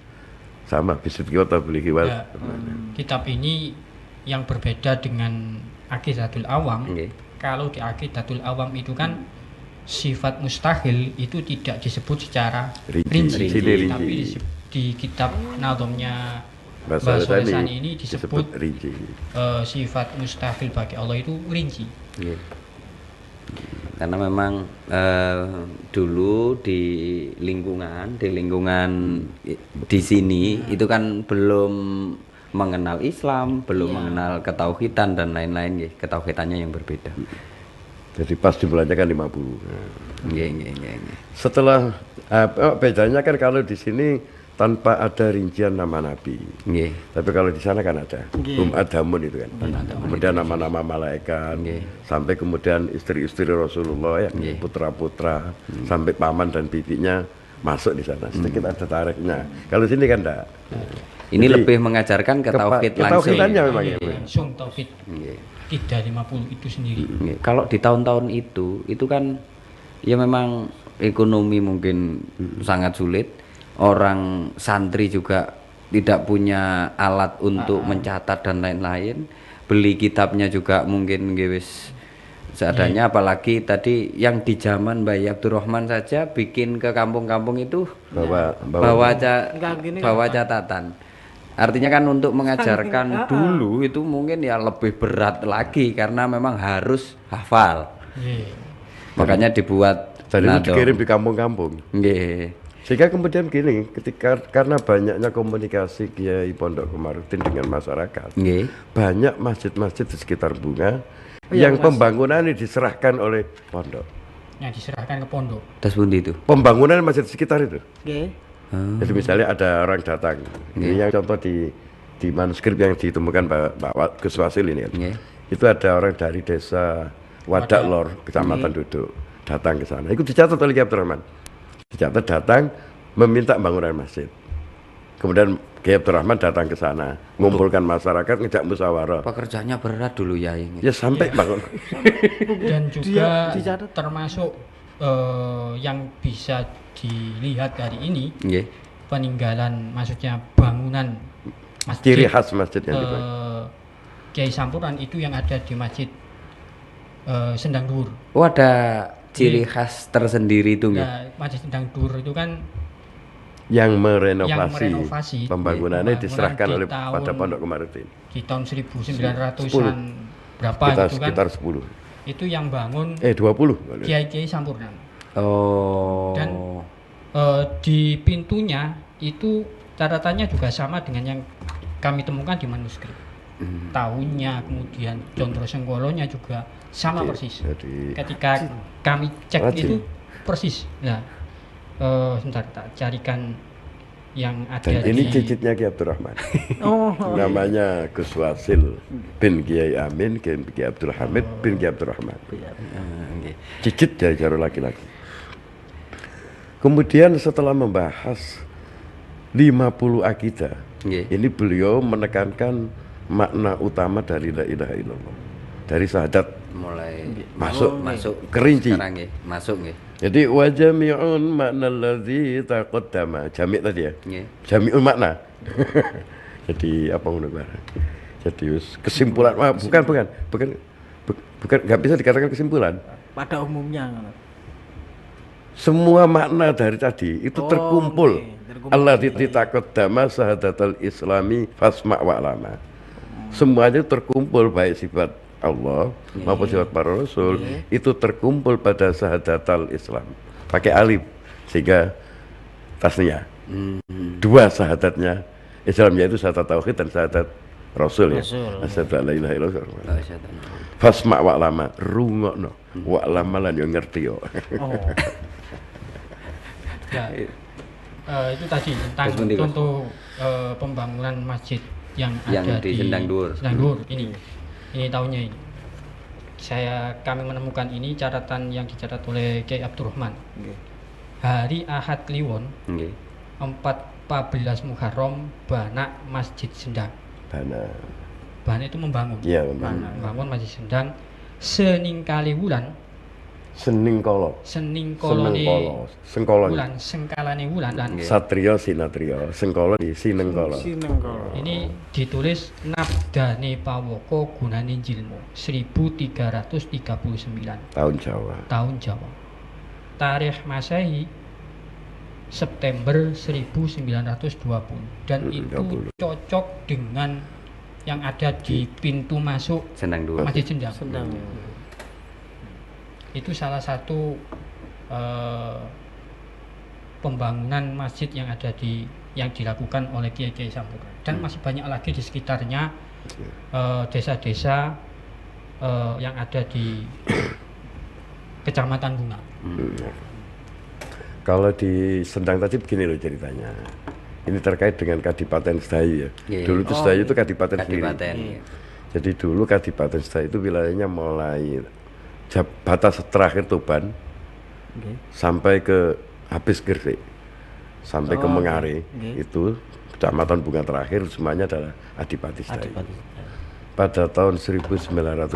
sama bisidqi wa tablighi wal amanah. Kitab ini yang berbeda dengan Aqidatul Awam. Kalau di Aqidatul Awam itu kan sifat mustahil itu tidak disebut secara rinci. Tapi di kitab Nadhomnya Mbah Sholeh ini disebut rinci. Sifat mustahil bagi Allah itu rinci. Karena memang dulu di lingkungan di sini itu kan belum mengenal Islam, belum mengenal ketauhidan dan lain-lain, ketauhidannya yang berbeda. Jadi pas jumlahnya kan 50. Setelah bedanya kan kalau di sini tanpa ada rincian nama nabi. Tapi kalau di sana kan ada. Adamun itu kan. Kemudian nama-nama malaikat, sampai kemudian istri-istri Rasulullah ya, putra-putra, sampai paman dan bibinya masuk di sana. Sedikit ada tariknya. Kalau sini kan enggak. Ini jadi, lebih mengajarkan ke tauhid langsung. Memang ya. Langsung tauhid. Tidak 50 itu sendiri. Kalau di tahun-tahun itu kan ya memang ekonomi mungkin sangat sulit. Orang santri juga tidak punya alat untuk mencatat dan lain-lain. Beli kitabnya juga mungkin wis seadanya, apalagi tadi yang di zaman Mbah Abdurrahman saja bikin ke kampung-kampung itu bawa catatan. Artinya kan untuk mengajarkan dulu itu mungkin ya lebih berat lagi karena memang harus hafal. Makanya dibuat jadi itu dikirim di kampung-kampung. Sehingga kemudian gini, karena banyaknya komunikasi Kiai Pondok Komarudin dengan masyarakat, banyak masjid-masjid di sekitar Bunga yang pembangunan ini diserahkan oleh pondok. Yang diserahkan ke pondok. Tas pundi itu? Pembangunan masjid di sekitar itu. Nggih. Jadi misalnya ada orang datang, ini yang contoh di manuskrip yang ditemukan Pak Gus Wasil ini kan. Itu ada orang dari desa Wadak Lor, Kecamatan Duduk, datang ke sana. Itu dicatat oleh Kiai Abdurrahman. Dicatat datang meminta bangunan masjid. Kemudian Kiai Abdurrahman datang ke sana, mengumpulkan masyarakat, ngejak musyawarah. Pekerjaannya berat dulu ya ini. Ya sampai bangun. Dan juga termasuk yang bisa dilihat dari ini, peninggalan, maksudnya bangunan masjid, ciri khas masjid yang dibangun. Kiai Sampuran itu yang ada di masjid Sendang Dhuwur. Oh, ada ciri khas tersendiri itu nggih. Ya, masjid Sendang Dhuwur itu kan yang merenovasi, pembangunannya pembangunan diserahkan di oleh tahun- pada Pondok Komarudin. di tahun 1900-an berapa gitu kan. Sekitar 10. Itu yang bangun 20. Kiai Sampurna. Oh. Dan di pintunya itu catatannya juga sama dengan yang kami temukan di manuskrip. Tahunnya, kemudian Condro Senggolonya juga sama persis. Jadi Ketika kami cek Rajin. itu persis. Nah, sebentar tak carikan yang ada dan ini di cicitnya Kiai Abdurrahman. Oh. Namanya Gus Wasil bin Kiai Amin bin Kiai Abdul Hamid bin Kiai Abdurrahman. Cicit dari jalur laki-laki. Kemudian setelah membahas 50 akidah, ini beliau menekankan makna utama dari la ilaha illallah. Dari syahadat mulai masuk kerinci. Sekarang nggih, masuk nggih. Jadi wa jami'un makna allazi taqaddama. Jami' tadi ya. Nggih. Jami'un makna. Jadi apa ngono barang. Jadi kesimpulan bukan enggak bisa dikatakan kesimpulan. Pada umumnya. Semua makna dari tadi itu terkumpul. Terkumpul. Allazi taqaddama syahadatul islami fasma' wa lama. Semuanya terkumpul baik sifat Allah maupun sifat para rasul itu terkumpul pada syahadatul Islam pakai alif sehingga tasnya dua syahadatnya Islam yaitu syahadat tauhid dan syahadat rasul ya syahadat la ilaha illallah fasma wa lama rungokno wa lama lan yo ngerti yo. ya, itu tadi tentang contoh pembangunan masjid yang ada di Sendang Dhuwur. Sendang Dhuwur ini tahunnya ini. Kami menemukan ini catatan yang dicatat oleh Kiai Abdurrahman. Hari Ahad Kliwon 14 Muharram Bana Masjid Sendang. Bana itu membangun. Iya, membangun Masjid Sendang sening kali wulan. Sening kolo. Sengkolo. Wulan sengkalane wulan dan Satrio sinatrio, sengkolo di sinengkolo. ini ditulis Nabdane Pawoko Gunane Jilmu 1339 Tahun Jawa. Tarikh Masehi September 1920 dan itu cocok dengan yang ada di pintu masuk Sendang Dhuwur. Masjid Sendang. Itu salah satu pembangunan masjid yang ada yang dilakukan oleh Kiai Sampurna dan masih banyak lagi di sekitarnya desa-desa yang ada di Kecamatan Bunga. Kalau di Sendang tadi begini loh ceritanya. Ini terkait dengan Kadipaten Sedayu ya. Dulu itu Sedayu itu Kadipaten sendiri. Jadi dulu Kadipaten Sedayu itu wilayahnya mulai batas terakhir Tuban sampai ke habis Gresik sampai ke Mengare itu Kecamatan Bunga terakhir semuanya adalah Adipati Sedayu. Pada tahun 1910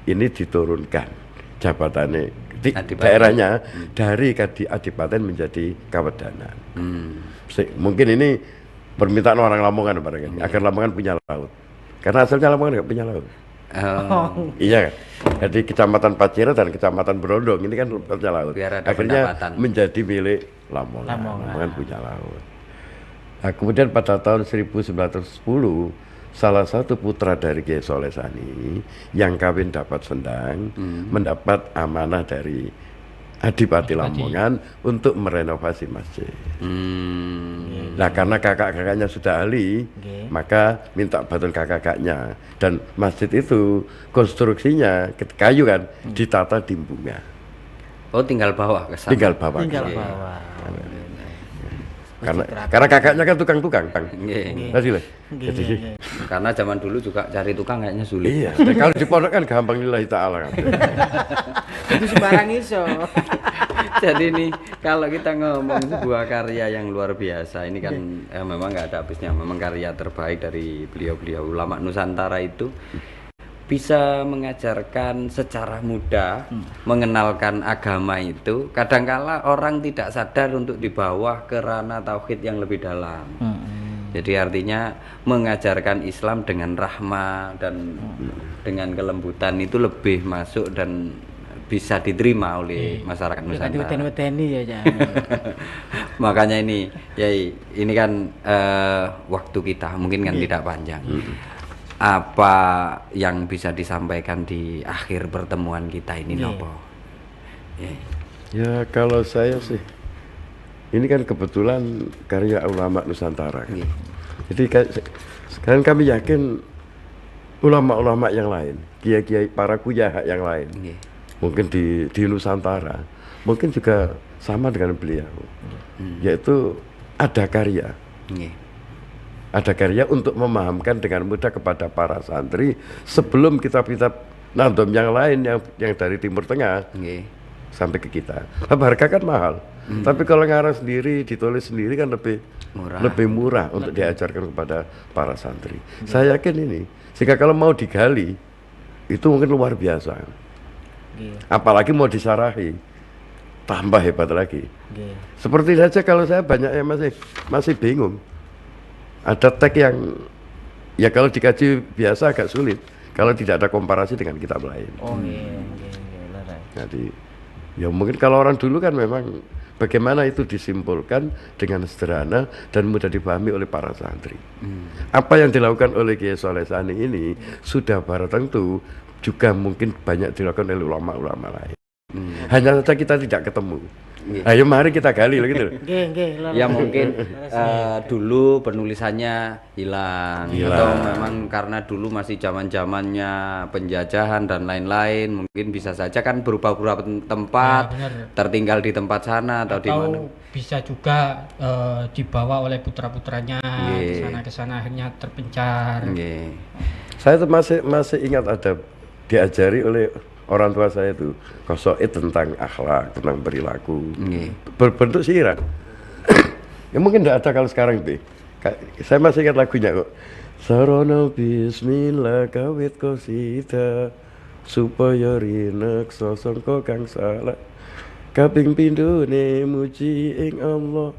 ini diturunkan jabatannya daerahnya dari Adipaten menjadi Kawedanan. Mungkin ini permintaan orang Lamongan barangkali agar Lamongan punya laut karena asalnya Lamongan nggak punya laut. Iya kan? Jadi Kecamatan Pacira dan Kecamatan Brondong ini kan punya laut. Akhirnya menjadi milik Lamongan punya laut. Nah, kemudian pada tahun 1910 salah satu putra dari Kiai Soleh Sani yang kawin dapat Sendang mendapat amanah dari Adipati Lamongan untuk merenovasi masjid. Nah, karena kakak-kakaknya sudah ahli, maka minta bantuan kakak-kakaknya. Dan masjid itu konstruksinya kayu kan, ditata di bunga. Oh, tinggal bawa ke sana. Tinggal bawa. Karena kakaknya kan tukang-tukang. Jadi karena zaman dulu juga cari tukang kayaknya sulit. Iya, kalau di pondok kan gampang lillahi ta'ala kan. Itu sembarang iso. Jadi nih kalau kita ngomong sebuah karya yang luar biasa, ini kan memang nggak ada habisnya. Memang karya terbaik dari beliau-beliau ulama Nusantara itu bisa mengajarkan secara mudah, mengenalkan agama itu. Kadangkala orang tidak sadar untuk dibawa ke ranah tauhid yang lebih dalam. Jadi artinya mengajarkan Islam dengan rahmah dan dengan kelembutan itu lebih masuk dan bisa diterima oleh masyarakat Nusantara. Makanya ini, Yai, ini kan waktu kita mungkin kan tidak panjang. Apa yang bisa disampaikan di akhir pertemuan kita ini, Nopo? Ya, kalau saya sih, ini kan kebetulan karya ulama Nusantara kan. Jadi sekarang kami yakin ulama-ulama yang lain, kiai-kiai para kuyaha yang lain, mungkin di Nusantara, mungkin juga sama dengan beliau, yaitu ada karya. Ada karya untuk memahamkan dengan mudah kepada para santri sebelum kitab-kitab Nadom yang lain yang dari Timur Tengah sampai ke kita. Harga kan mahal, tapi kalau ngarang sendiri, ditulis sendiri kan lebih murah untuk diajarkan kepada para santri. Saya yakin ini, sehingga kalau mau digali itu mungkin luar biasa. Apalagi mau disarahi, tambah hebat lagi. Seperti saja kalau saya banyak yang masih bingung. Ada teks yang ya kalau dikaji biasa agak sulit kalau tidak ada komparasi dengan kitab lain. Jadi ya mungkin kalau orang dulu kan memang bagaimana itu disimpulkan dengan sederhana dan mudah dipahami oleh para santri. Apa yang dilakukan oleh Kiai Soleh Sani ini sudah barang tentu juga mungkin banyak dilakukan oleh ulama-ulama lain. Hanya saja kita tidak ketemu. Ayo mari kita gali gitu. Ya mungkin dulu penulisannya hilang, atau memang karena dulu masih zaman-zamannya penjajahan dan lain-lain, mungkin bisa saja kan berubah-ubah tempat, tertinggal di tempat sana atau di mana. Bisa juga dibawa oleh putra-putranya ke sana akhirnya terpencar. Saya tuh masih ingat ada diajari oleh orang tua saya itu qasaid tentang akhlak, tentang perilaku, berbentuk syiar. Ya mungkin tidak ada kalau sekarang deh. Saya masih ingat lagunya kok. Sarono bismillah kawit qasida supaya rinek sosongko kang salah. Kaping pindhone muji ing Allah.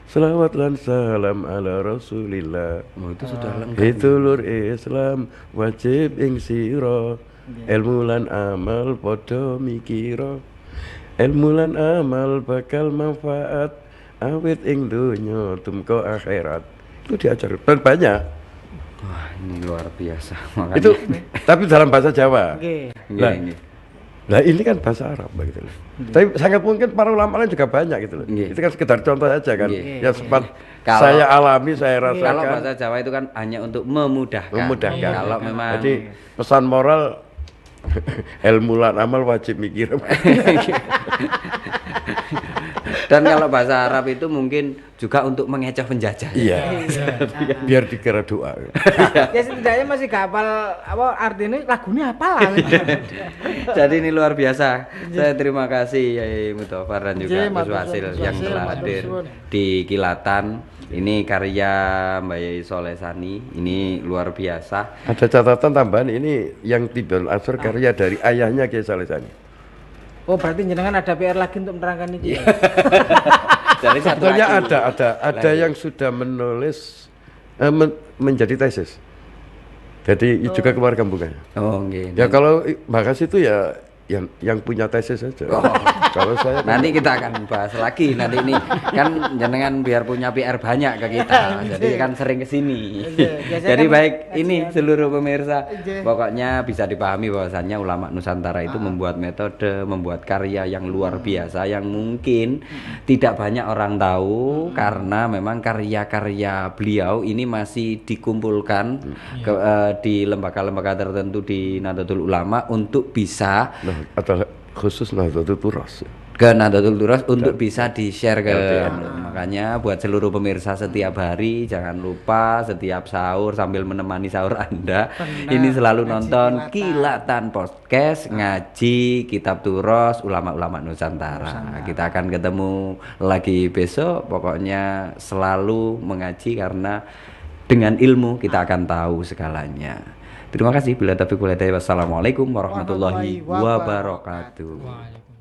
Selawat lan salam ala Rasulillah. Itu sudah lengkap. Itu lur Islam wajib ing sira. Ilmu lan amal podo mikiro, ilmu lan amal bakal manfaat awit ing dunya tumko akhirat. Itu diajar dan banyak. Wah, ini luar biasa. Makanya. Itu tapi dalam bahasa Jawa. Nah ini kan bahasa Arab begitu loh. Tapi sangat mungkin para ulama lain juga banyak gitu loh. Itu kan sekedar contoh aja kan. Ya sempat saya alami, saya rasakan. Kalau bahasa Jawa itu kan hanya untuk memudahkan. Kalau memang jadi pesan moral ilmu lan amal wajib mikir. Dan kalau bahasa Arab itu mungkin juga untuk mengecoh penjajah. Iya. Biar dikira doa. Ya setidaknya masih gak hafal apa artinya lagunya apalah. Jadi ini luar biasa. Saya terima kasih Yai Mudofar dan juga Gus Wasil yang telah hadir di Kilatan. Ini karya Mbak Yai Soleh Sani. Ini luar biasa. Ada catatan tambahan, ini yang Tibiul Ansor karya dari ayahnya Kiai Soleh Sani. Oh berarti jenengan ada PR lagi untuk menerangkan ini. Jadi sebetulnya ada yang sudah menulis menjadi tesis. Jadi juga keluarga bunganya. Oh, okay. Ya kalau bahas itu ya yang punya tesis saja. Oh. Kalau saya nanti kita akan bahas lagi nanti ini kan jenengan biar punya PR banyak ke kita. Jadi kan sering ke sini. Jadi kan baik ini seluruh pemirsa Iya. pokoknya bisa dipahami bahwasannya ulama Nusantara itu membuat metode, membuat karya yang luar biasa yang mungkin tidak banyak orang tahu karena memang karya-karya beliau ini masih dikumpulkan di lembaga-lembaga tertentu di Nahdlatul Ulama untuk bisa atau khusus Nahdlatul Turas. ke Nahdlatul Turas untuk bisa di-share ke makanya buat seluruh pemirsa setiap hari jangan lupa setiap sahur sambil menemani sahur Anda ini selalu nonton Kilatan Podcast ngaji Kitab Turas ulama-ulama Nusantara. Kita akan ketemu lagi besok pokoknya selalu mengaji karena dengan ilmu kita akan tahu segalanya. Terima kasih. Bila taufiq wal hidayah. Wassalamualaikum warahmatullahi wabarakatuh. Waalaikumsalam.